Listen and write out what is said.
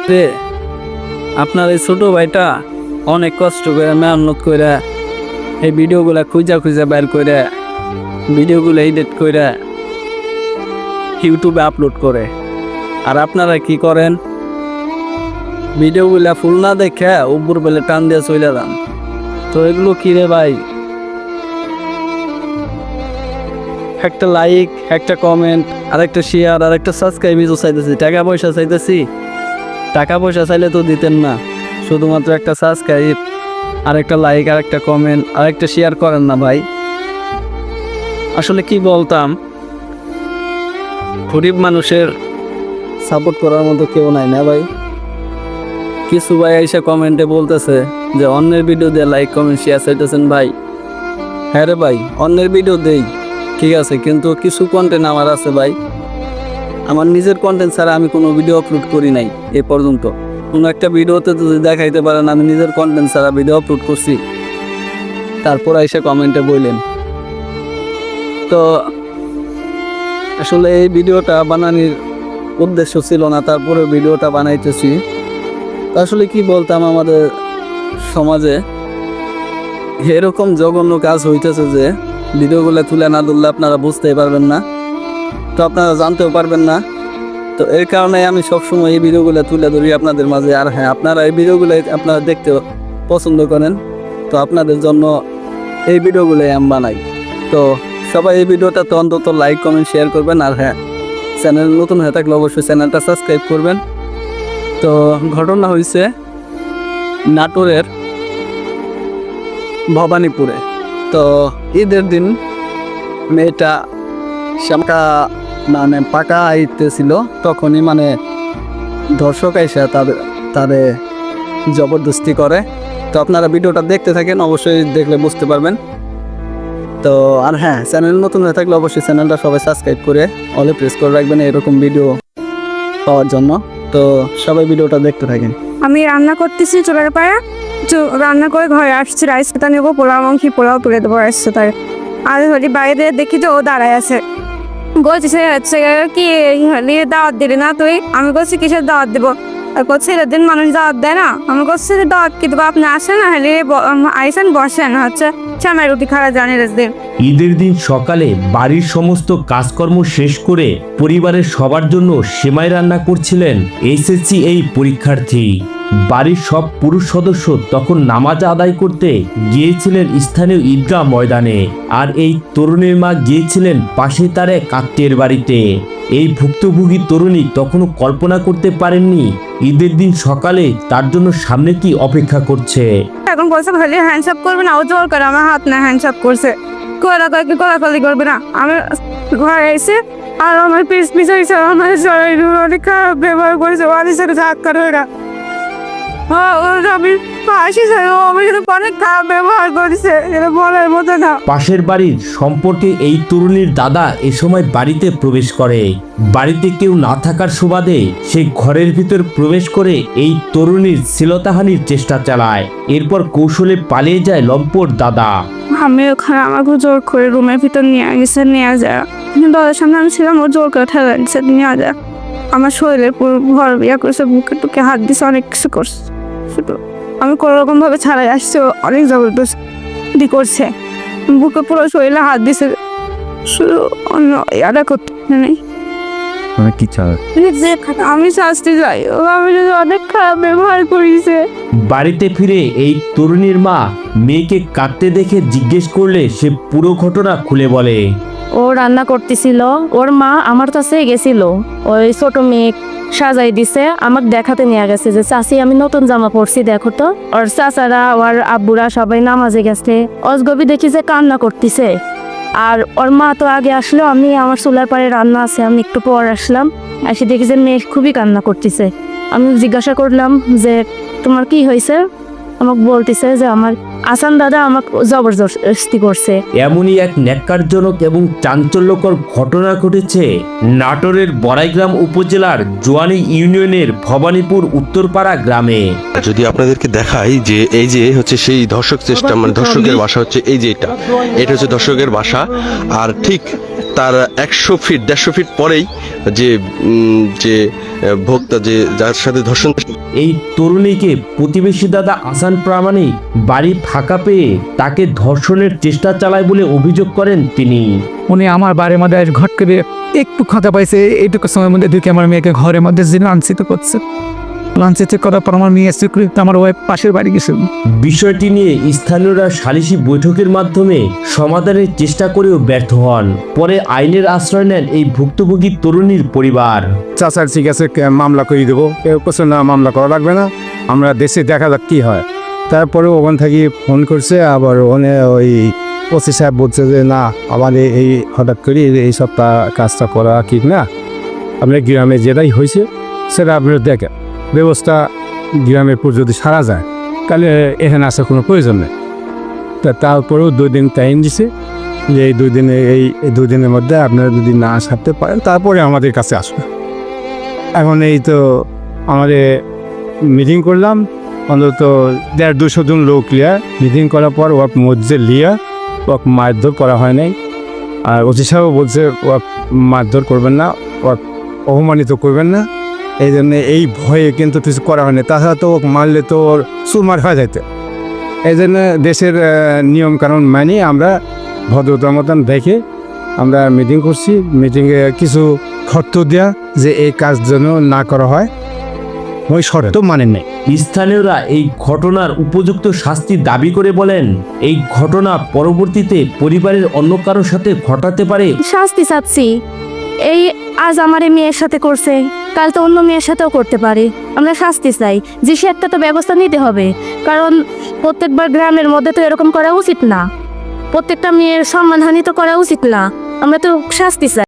রে আপনার এই ছোট ভাইটা অনেক কষ্ট করে মেহনত করে এই ভিডিওগুলা খুঁজা খুঁজা বের করে ভিডিওগুলো এডিট করে ইউটিউবে আপলোড করে। আর আপনারা কি করেন, ভিডিওগুলা ফুল না দেখে উপর বেলে টান দিয়ে চলে যান। তো এগুলো কি রে ভাই, একটা লাইক, একটা কমেন্ট, আর একটা শেয়ার, আর একটা সাবস্ক্রাইব চাইতেছি। টাকা পয়সা চাইতেছি, টাকা পয়সা চাইলে তো দিতেন না, শুধুমাত্র একটা সাবস্ক্রাইব আর একটা লাইক আর একটা কমেন্ট আর একটা শেয়ার করেন না ভাই। আসলে কি বলতাম, গরিব মানুষের সাপোর্ট করার মতো কেউ নাই না ভাই। কিছু ভাই এসে কমেন্টে বলতেছে যে অন্যের ভিডিও দিয়ে লাইক কমেন্ট শেয়ার চাইতেছেন ভাই। হ্যাঁ রে ভাই, অন্যের ভিডিও দেই ঠিক আছে, কিন্তু কিছু কন্টেন্ট আমার আছে ভাই। আমার নিজের কন্টেন্ট ছাড়া আমি কোনো ভিডিও আপলোড করি নাই এ পর্যন্ত। কোনো একটা ভিডিওতে যদি দেখাইতে পারেন আমি নিজের কন্টেন্ট ছাড়া ভিডিও আপলোড করছি, তারপর এসে কমেন্টে বললেন। তো আসলে এই ভিডিওটা বানানোর উদ্দেশ্য ছিল না, তারপরে ভিডিওটা বানাইতেছি। তো আসলে কি বলতাম, আমাদের সমাজে এরকম জঘন্য কাজ হইতেছে যে ভিডিওগুলো তুলে না ধরলে আপনারা বুঝতেই পারবেন না, তো আপনারা জানতেও পারবেন না। তো এর কারণে আমি সবসময় এই ভিডিওগুলো তুলে ধরি আপনাদের মাঝে। আর হ্যাঁ, আপনারা এই ভিডিওগুলো আপনারা দেখতে পছন্দ করেন, তো আপনাদের জন্য এই ভিডিওগুলোই আমি বানাই। তো সবাই এই ভিডিওটা তো অন্তত লাইক কমেন্ট শেয়ার করবেন। আর হ্যাঁ, চ্যানেল নতুন হয়ে থাকলে অবশ্যই চ্যানেলটা সাবস্ক্রাইব করবেন। তো ঘটনা হয়েছে নাটোরের ভবানীপুরে। তো ঈদের দিন মেয়েটা শ্যামকা মানে পাকা আইতেছিল, তখনই মানে দর্শক এসে তাদের জবরদস্তি করে। তো আপনারা ভিডিওটা দেখতে থাকেন, অবশ্যই দেখলে বুঝতে পারবেন। তো আর হ্যাঁ, চ্যানেল নতুন হয়ে থাকলে অবশ্যই চ্যানেলটা সবাই সাবস্ক্রাইব করে অলে প্রেস করে রাখবেন এরকম ভিডিও পাওয়ার জন্য। তো সবাই ভিডিওটা দেখতে থাকেন। আমি রান্না করতেছি চুলার পাড়া, রান্না করে ঘরে আসছি, রাইস পাতা নেবো, পোলাও তুলে দেবো আসছে তার। আর হলি বাইরে দেখি যে ও দাঁড়ায় আছে, বলছি সে হচ্ছে কি হলি দাওয়াত দিলি না তুই? আমি বলছি কিসের দাওয়াত দেবো? আর করছে দিন মানুষ দাওয়াত দেয় না। আমি বলছি যে দাওয়াত কি দেবো, আপনি আসেন না হলে আইসেন বসেন, হচ্ছে চামাই রুটি খাওয়া জানি দিন। ঈদের দিন সকালে বাড়ির সমস্ত কাজকর্ম শেষ করে পরিবারের সবার জন্য সেমাই রান্না করছিলেন এসএসসি এই পরীক্ষার্থী। বাড়ির সব পুরুষ সদস্য তখন নামাজ আদায় করতে গিয়েছিলেন স্থানীয় ঈদগাহ ময়দানে, আর এই তরুণীর মা গিয়েছিলেন পাশে তার এক আত্মীয়ের বাড়িতে। এই ভুক্তভোগী তরুণী তখনও কল্পনা করতে পারেননি ঈদের দিন সকালে তার জন্য সামনে কি অপেক্ষা করছে। এখন বলছে হলে হ্যান্ডসাপ করবে না, ও জোর করে আমার হাত না হ্যান্ডসাপ করছে, কোলাকালি করবে না। আমি ঘরে এসে আর আমার পিস হয়েছে, আমার শরীর অনেক খারাপ ব্যবহার করেছে, ওদের সাথে ধাক্কা ধরে আমি ফাঁসি আমার সাথে অনেক খারাপ ব্যবহার করেছে, এটা বলার মতো না। পাশের বাড়ির সম্পর্কে এই তরুণীর দাদা এ সময় বাড়িতে প্রবেশ করে। বাড়িতে কেউ না থাকার সুবাদে সে ঘরের ভিতর প্রবেশ করে এই তরুণীর শ্লীলতাহানির চেষ্টা চালায়। এরপর কৌশলে পালিয়ে যায় লম্পট দাদা। আমি ওখানে আমাকে জোর করে রুমের ভিতর নিয়ে যায়, দরজার সামনে আমি ছিলাম, ও জোর করে ঠেলা দিচ্ছে নিয়ে যায়। আমার শরীরের পুরো ভর ইয়া করেছে, বুকে টুকে হাত দিছে, অনেক কিছু করছে। শুধু আমি কোনো রকম ভাবে ছাড়াই আসছে, অনেক জবরদস্তি করছে, বুকে পুরো শরীরে হাত দিছে, শুধু অন্য ইয়াটা করতে নেই। কি চায়? আমি শাস্তি চাই, আমি যদি অনেক খারাপ ব্যবহার করেছে। বাড়িতে ফিরে এই তরুণীর মা মেয়েকে কাঁদতে দেখে জিজ্ঞেস করলে সে পুরো ঘটনা খুলে বলে। ও রান্না করতেছিল, ওর মা আমার কাছে গেছিল, ওই ছোট মেয়ে সাজাই দিছে, আমাকে দেখাতে নিয়ে গেছে যে চাচি আমি নতুন জামা পরছি দেখো তো। ওর চাচারা ওর আব্বুরা সবাই নামাজে গেছে, অজগবি দেখি যে কান্না করতেছে। আর ওর মা তো আগে আসলো, আমি আমার চুলার পাড়ে রান্না আছে, আমি একটু পর আসলাম, এসে দেখি যে মেয়ে খুবই কান্না করতেছে। আমি জিজ্ঞাসা করলাম যে তোমার কি হয়েছে? আমাকে বলতেছে যে আমার আসান দাদা আমাকে জবরদস্তি করছে। এমনই এক ন্যাক্কারজনক এবং চাঞ্চল্যকর ঘটনা ঘটেছে নাটোরের বড়াইগ্রাম উপজেলার জোয়ানি ইউনিয়নের ভবানীপুর উত্তরপাড়া গ্রামে। যদি আপনাদেরকে দেখাই যে এই যে হচ্ছে সেই ধর্ষক চেষ্টা, মানে ধর্ষকের বাসা হচ্ছে এই যে এটা হচ্ছে ধর্ষকের বাসা। আর ঠিক তার 100 ফিট 150 ফিট পরেই যে ভোক্তা যে যার সাথে ধর্ষণ, এই তরুণীকে প্রতিবেশী দাদা আসান প্রামাণিক বাড়ি ফাঁকা পেয়ে তাকে ধর্ষণের চেষ্টা চালায় বলে অভিযোগ করেন তিনি। উনি আমার বাড়ির মধ্যে ঘট করে একটু কথা পাইছে, এইটুকু সময়ের মধ্যে ঢুকে আমার মেয়েকে ঘরের মধ্যে যে লাঞ্ছিত করছে। লাঞ্ছিত করার পর আমার মেয়ে স্বীকৃত আমার ওয়াইফ পাশের বাড়ি গেছিল। বিষয়টি নিয়ে স্থানীয়রা সালিশি বৈঠকের মাধ্যমে সমাধানের চেষ্টা করেও ব্যর্থ হন। পরে আইনের আশ্রয় নেন এই ভুক্তভোগী তরুণীর পরিবার। চাচার ঠিক আছে মামলা করে দেবো, কেউ কিছু না মামলা করা লাগবে না, আমরা দেশে দেখা যাক কী হয়। তারপরে ওখান থেকে ফোন করছে, আবার ওখানে ওই ওসি সাহেব বলছে যে না আমাদের এই হঠাৎ করে এই সব কাজটা করা ঠিক না, আপনার গ্রামে যেটাই হয়েছে সেটা আপনার দেখেন, ব্যবস্থা গ্রামের পর যদি সারা যায় তাহলে এখানে আসার কোনো প্রয়োজন নেই। তারপরেও 2 দিন টাইম দিছে যে এই 2 দিনে এই 2 দিনের মধ্যে আপনারা যদি না সারতে পারেন তারপরে আমাদের কাছে আসবে। এখন এই তো আমাদের মিটিং করলাম, অন্তত 150-200 জন লোক লিয়া মিটিং করার পর ওর মধ্যে লিয়া ও মারধর করা হয় নাই। আর ওসি সাহেব বলছে ও মারধর করবেন না, ও অপমানিত করবেন না, এই জন্য এই ভয়ে কিন্তু কিছু করা হয়নি। তাছাড়া তো মারলে তো ওর সুমার হয়ে যাইতে, এই জন্য দেশের নিয়মকানুন মানি আমরা ভদ্রতার মতন দেখে আমরা মিটিং করছি। মিটিংয়ে কিছু শর্ত দেওয়া যে এই কাজ যেন না করা হয়, ওই শর্ত মানেন নাই। স্থানীয়রা এই ঘটনার উপযুক্ত শাস্তি দাবি করে বলেন, এই ঘটনা পরবর্তীতে পরিবারের অন্য কারোর সাথে ঘটাতে পারে। শাস্তি চাচ্ছি, এই আজ আমার এই মেয়ের সাথে করছে, কাল তো অন্য মেয়ের সাথেও করতে পারে। আমরা শাস্তি চাই, যে সে একটা তো ব্যবস্থা নিতে হবে, কারণ প্রত্যেকবার গ্রামের মধ্যে তো এরকম করা উচিত না, প্রত্যেকটা মেয়ের সম্মানহানি তো করা উচিত না। আমরা তো শাস্তি চাই।